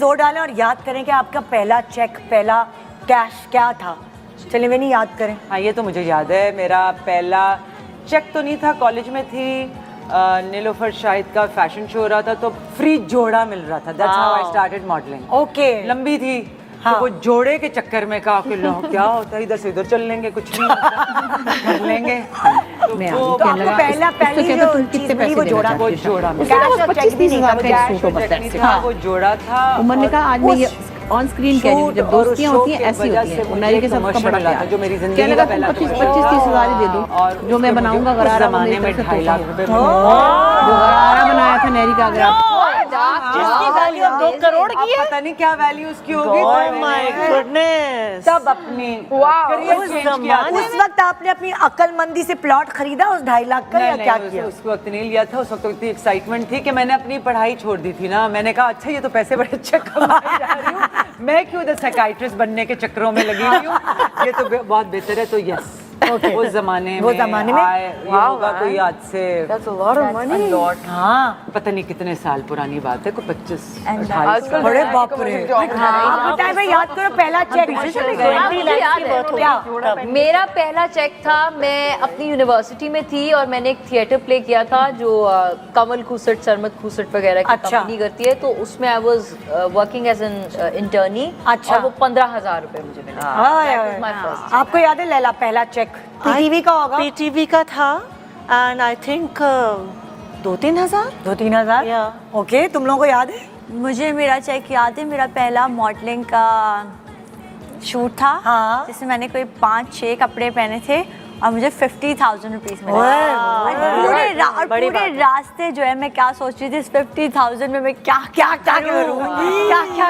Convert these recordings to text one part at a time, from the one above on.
जोर डालें और याद करें कि आपका पहला चेक, पहला कैश क्या था। चलिए मैंने याद करें। हाँ, ये तो मुझे याद है। मेरा पहला चेक तो नहीं था, कॉलेज में थी, नीलोफर शाहिद का फैशन शो हो रहा था तो फ्री जोड़ा मिल रहा था। That's how I started modelling. Okay, लंबी थी। हाँ। तो वो जोड़े के चक्कर में कहा कि लो क्या होता है, इधर से उधर चल लेंगे, कुछ नहीं होता, कर लेंगे। तो आपको पहली जो चीज मिली वो जोड़ा, वो जोड़ा मिला। कैश और चेक भी नहीं था, कैश और चेक नहीं था, वो जोड़ा था। उमर ने कहा आज मैं ये ऑन स्क्रीन कह रही हूँ, जब दोस्तियाँ होती हैं ऐसी होती हैं। उन्नारी के साथ सबका बड़ा प्यार जो मेरी क्या जिंदगी लगा का पहला 25-30 हज़ार ही दे दो, और जो मैं बनाऊंगा गरारा जमाने में 2.5 लाख रुपए जो गरारा बनाया था नहरी का, अगर आप जिसकी वैल्यू 2 करोड़ की है। पता नहीं क्या वैल्यू उसकी होगी। तब अपनी उस वक्त आपने अपनी अक्लमंदी से प्लॉट खरीदा उस 2.5 लाख का या क्या किया? उस वक्त नहीं लिया था। उस वक्त इतनी एक्साइटमेंट थी कि मैंने अपनी पढ़ाई छोड़ दी थी ना। मैंने कहा अच्छा ये तो पैसे बड़े अच्छे कमाए जा रही हूँ, मैं क्यों इधर साइकियाट्रिस्ट बनने के चक्करों में लगी हुई हूँ, ये तो बहुत बेहतर है। तो यस, उस जमाने में होगा कोई आज से हाँ, पता नहीं कितने साल पुरानी बात है, कोई 25-28 आजकल बड़े बाप रे। आप बताएं भाई, याद करो पहला चेक मेरा पहला चेक था, मैं अपनी यूनिवर्सिटी में थी और मैंने एक थिएटर प्ले किया था जो कमल खूसट, सरमत खूसट वगैरह की अच्छा। कंपनी करती है। तो उसमें I was working as an intern. अच्छा। और वो 15,000 रुपए मुझे मिले। That was my first check. आपको याद है लैला पहला चेक पीटीवी का होगा? पीटीवी का था एंड आई थिंक 2-3 हज़ार। 2-3 हजार। Yeah. ओके, तुम लोगों को याद है? मुझे मेरा चेक याद है। मेरा पहला मॉडलिंग का शूट था, हाँ। जिसमें मैंने कोई 5-6 कपड़े पहने थे और मुझे 50,000 रुपीज मिले। ओए, पूरे रास्ते जो है मैं क्या सोच रही थी, इस 50,000 में मैं क्या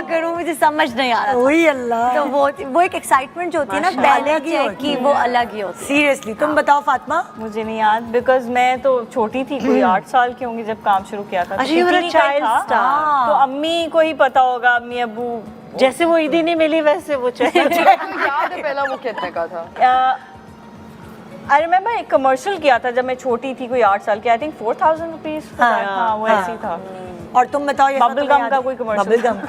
करूँ, मुझे समझ नहीं आ रहा था। वही अल्लाह। तो वो एक एक्साइटमेंट जो होती है ना पहले अलग ही चेक होती की, है। वो अलग ही होती है। सीरियसली, तुम बताओ फातिमा। मुझे नहीं याद बिकॉज मैं तो छोटी थी, कोई 8 साल की होंगी जब काम शुरू किया था। अच्छा, you were a PTV का ही child था। star। तो अम्मी को ही पता होगा, अम्मी अब्बू जैसे वो ईदी नहीं मिली वैसे वो चेक। याद है पहला वो कितने का था? आई रिमेम्बर एक कमर्शियल किया था जब मैं छोटी थी, कोई 8 साल की। I think 4,000 rupees. हाँ, वो ऐसी था। और तुम बताओ? बबल गम का कोई commercial बबल गम।